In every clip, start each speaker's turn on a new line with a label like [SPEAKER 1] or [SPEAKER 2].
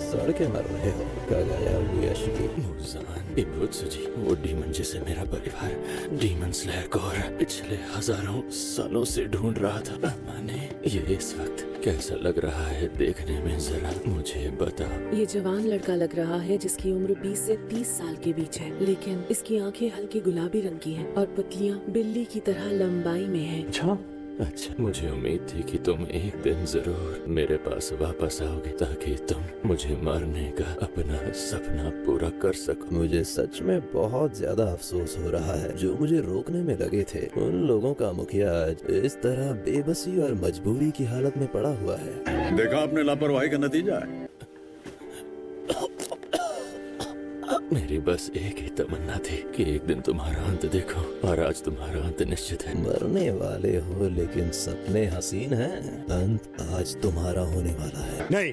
[SPEAKER 1] सड़ के मर रहे हो कागाया उएशिकी।
[SPEAKER 2] मुजान इबुत्सुजी, वो डीमन जिसे मेरा परिवार डीमन स्लेयर कोर पिछले हजारों सालों से ढूंढ रहा था। मैंने ये इस वक्त कैसा लग रहा है देखने में, जरा मुझे बता।
[SPEAKER 3] ये जवान लड़का लग रहा है जिसकी उम्र 20 से 30 साल के बीच है, लेकिन इसकी आंखें हल्के गुलाबी रंग की हैं और पतलियां बिल्ली की तरह लंबाई में हैं।
[SPEAKER 2] अच्छा, मुझे उम्मीद थी कि तुम एक दिन जरूर मेरे पास वापस आओगे ताकि तुम मुझे मारने का अपना सपना पूरा कर सको।
[SPEAKER 1] मुझे सच में बहुत ज्यादा अफसोस हो रहा है जो मुझे रोकने में लगे थे। उन लोगों का मुखिया आज इस तरह बेबसी और मजबूरी की हालत में पड़ा हुआ है।
[SPEAKER 4] देखा आपने लापरवाही का नतीजा है।
[SPEAKER 2] मेरी बस एक ही तमन्ना थी कि एक दिन तुम्हारा अंत देखो, और आज तुम्हारा अंत निश्चित है।
[SPEAKER 1] मरने वाले हो लेकिन सपने हसीन हैं। अंत आज तुम्हारा होने वाला है।
[SPEAKER 5] नहीं।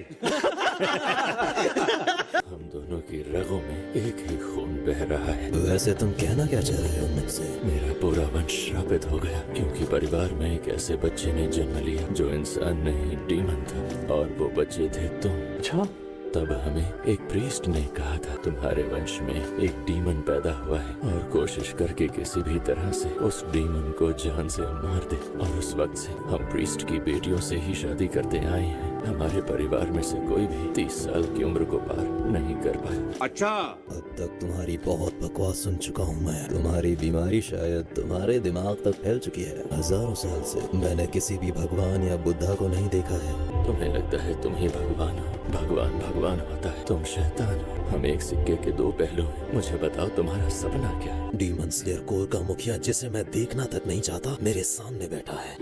[SPEAKER 2] हम दोनों की रगों में एक ही खून बह रहा है।
[SPEAKER 1] वैसे तुम कहना क्या चाह रहे हो मुझसे?
[SPEAKER 2] मेरा पूरा वंश श्रापित हो गया क्योंकि परिवार में एक ऐसे बच्चे ने जन्म लिया जो इंसान नहीं डीमन था, और वो बच्चे थे तुम।
[SPEAKER 5] अच्छा,
[SPEAKER 2] तब हमें एक प्रीस्ट ने कहा था तुम्हारे वंश में एक डीमन पैदा हुआ है और कोशिश करके किसी भी तरह से उस डीमन को जान से मार दे। और उस वक्त से हम प्रीस्ट की बेटियों से ही शादी करते आए हैं। हमारे परिवार में से कोई भी 30 साल की उम्र को पार नहीं कर पाया।
[SPEAKER 4] अच्छा,
[SPEAKER 1] अब तक तुम्हारी बहुत बकवास सुन चुका हूँ मैं। तुम्हारी बीमारी शायद तुम्हारे दिमाग तक फैल चुकी है। हजारों साल से मैंने किसी भी भगवान या बुद्धा को नहीं देखा है।
[SPEAKER 2] तुम्हें लगता है तुम ही भगवान हो। भगवान भगवान होता है, तुम शैतान हो। हम एक सिक्के के दो पहलू हैं। मुझे बताओ तुम्हारा सपना क्या है?
[SPEAKER 1] डीमन स्लेयर कोर का मुखिया जिसे मैं देखना तक नहीं चाहता मेरे सामने बैठा है।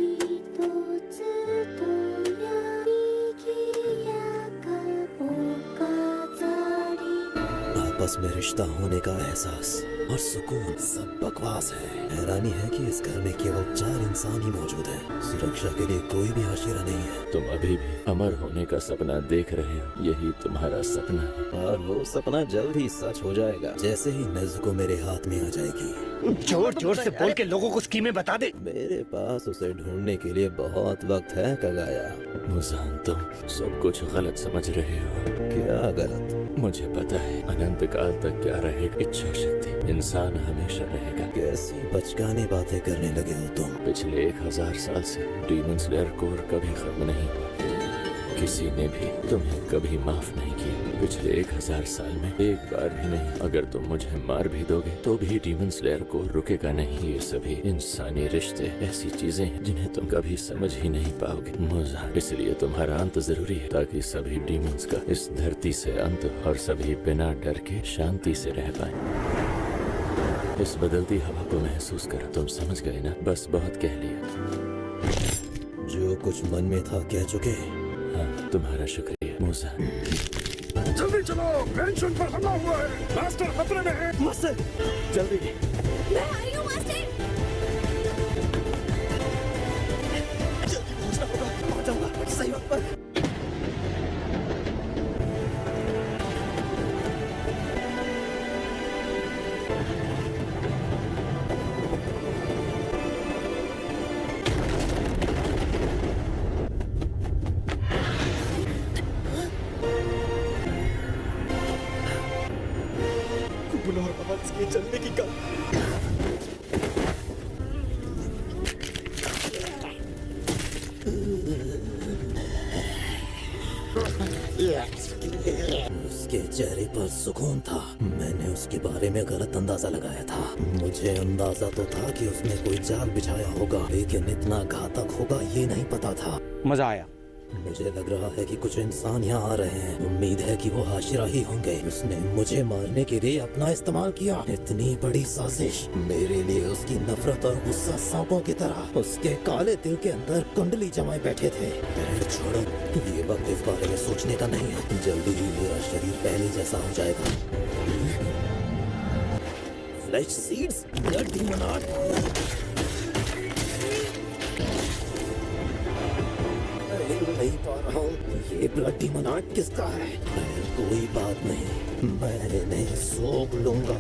[SPEAKER 1] आपस में रिश्ता होने का एहसास और सुकून सब बकवास है। हैरानी है कि इस घर में केवल 4 इंसान ही मौजूद हैं। सुरक्षा के लिए कोई भी आशिरा नहीं है।
[SPEAKER 2] तुम अभी भी अमर होने का सपना देख रहे हो। यही तुम्हारा सपना है,
[SPEAKER 1] और वो सपना जल्द ही सच हो जाएगा जैसे ही नेज़ुको मेरे हाथ में आ जाएगी।
[SPEAKER 5] जोर जोर से बोल के लोगों को स्कीमें बता दे।
[SPEAKER 1] मेरे पास उसे ढूंढने के लिए बहुत वक्त है कागाया।
[SPEAKER 2] मुजान, तुम सब कुछ गलत समझ रहे हो।
[SPEAKER 1] क्या गलत?
[SPEAKER 2] मुझे पता है अनंत काल तक क्या रहेगा इच्छा शक्ति। इंसान हमेशा रहेगा।
[SPEAKER 1] कैसी बचकाने बातें करने लगे हो तुम?
[SPEAKER 2] पिछले 1000 साल से डीमन स्लेयर कोर कभी खत्म नहीं हुआ। किसी ने भी तुम्हें कभी माफ नहीं किया। पिछले 1000 साल में एक बार भी नहीं। अगर तुम मुझे मार भी दोगे तो भी डीमन स्लेयर को रुकेगा नहीं। ये सभी इंसानी रिश्ते ऐसी चीजें हैं जिन्हें तुम कभी समझ ही नहीं पाओगे मुजान। इसलिए तुम्हारा अंत जरूरी है ताकि सभी डीमंस का इस धरती से अंत हो और सभी बिना डर के शांति से रह पाए। इस बदलती हवा को महसूस करो। तुम समझ गए ना? बस बहुत कह लिया।
[SPEAKER 1] जो कुछ मन में था कह चुके।
[SPEAKER 2] हाँ, तुम्हारा शुक्रिया मुजान।
[SPEAKER 4] जल्दी चलो, पेंशन पर हमला हुआ है। मास्टर खतरे में है।
[SPEAKER 5] मास्टर, जल्दी।
[SPEAKER 6] मैं आई हूँ मास्टर।
[SPEAKER 5] जल्दी पहुंचना होगा। आ जाऊंगा सही वक्त पर। बुलाओ आवाज के चलने की कल।
[SPEAKER 1] उसके चेहरे पर सुकून था। मैंने उसके बारे में गलत अंदाजा लगाया था। मुझे अंदाजा तो था कि उसने कोई जाल बिछाया होगा, लेकिन इतना घातक होगा ये नहीं पता था।
[SPEAKER 5] मजा आया।
[SPEAKER 1] मुझे लग रहा है कि कुछ इंसान यहाँ आ रहे हैं। उम्मीद है कि वो हाशिरा ही होंगे। उसने मुझे मारने के लिए अपना इस्तेमाल किया। इतनी बड़ी साजिश। मेरे लिए उसकी नफरत और गुस्सा सांपों की तरह उसके काले दिल के अंदर कुंडली जमाए बैठे थे। छोड़ो, ये वक्त इस बारे में सोचने का नहीं है। जल्दी ही मेरा शरीर पहले जैसा हो जाएगा। Flash seeds, blood demon art. नहीं पा रहा हूँ। ये ब्लड डीमन आर्ट किसका है? कोई बात नहीं, मैं इन्हें सोख लूंगा।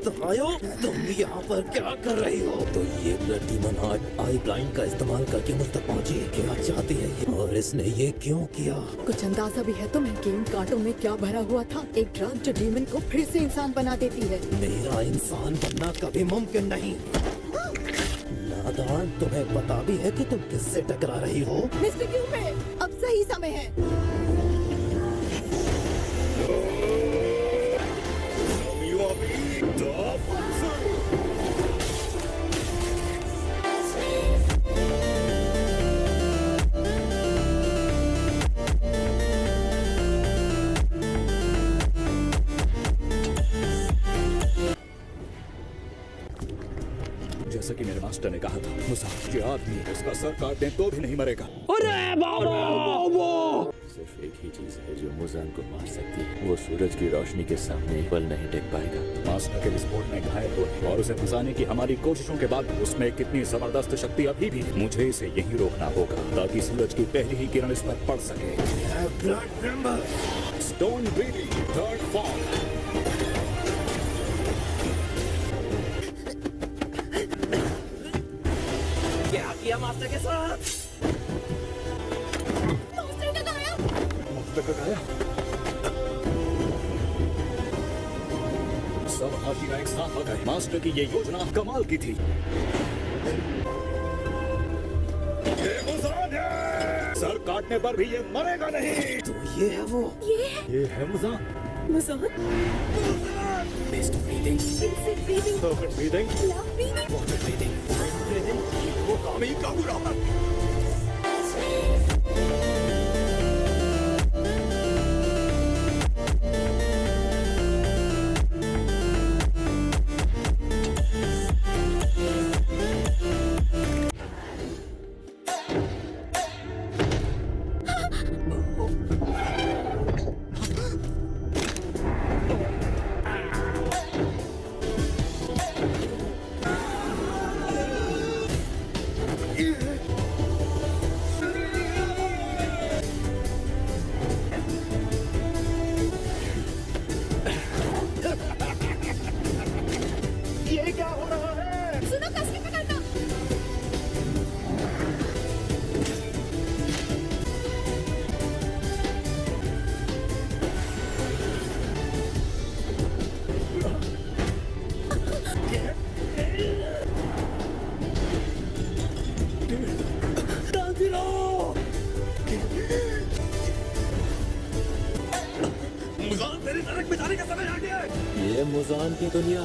[SPEAKER 1] तुम आयो, तुम यहाँ पर क्या कर रही हो? तो ये blood demon heart I blind का इस्तेमाल करके मुझ तक पहुँची। क्या चाहती है ये? और इसने ये क्यों किया?
[SPEAKER 7] कुछ अंदाजा भी है तुम्हें कि इन कांटों में क्या भरा हुआ था? एक ड्रग जो डीमन को फिर से इंसान बना देती है।
[SPEAKER 1] मेरा इंसान बनना कभी मुमकिन नहीं। नादान, तुम्हें पता भी है कि तुम किससे टकरा रही हो?
[SPEAKER 7] मिस्टर क्यूपे, अब सही समय है।
[SPEAKER 5] जैसा कि मेरे मास्टर ने कहा था, मुसाफ, ये आदमी उसका सर काट दें तो भी नहीं मरेगा।
[SPEAKER 2] सिर्फ एक ही चीज है जो मुजान को मार सकती है, वो सूरज की रोशनी के सामने एक पल नहीं टिक पाएगा।
[SPEAKER 5] मास्टर के विस्फोट में घायल हुए और उसे फंसाने की हमारी कोशिशों के बाद उसमें कितनी जबरदस्त शक्ति अभी भी है। मुझे इसे यहीं रोकना होगा ताकि सूरज की पहली ही किरण इस पर पड़ सके। Stone breathing, third form.
[SPEAKER 1] क्या किया मास्टर के साथ?
[SPEAKER 5] सब हाशिया एक साथ आ गए। मास्टर की ये योजना कमाल की थी। सर काटने पर भी ये मरेगा नहीं।
[SPEAKER 1] तो ये है वो।
[SPEAKER 5] ये है Muzan.
[SPEAKER 3] Muzan,
[SPEAKER 5] best breathing,
[SPEAKER 6] Instant breathing.
[SPEAKER 5] Perfect breathing,
[SPEAKER 6] Love breathing.
[SPEAKER 5] Water breathing. वो काम ही काबू रहा।
[SPEAKER 6] सुनो, कस के पकड़ना।
[SPEAKER 1] ये मुजान की दुनिया है।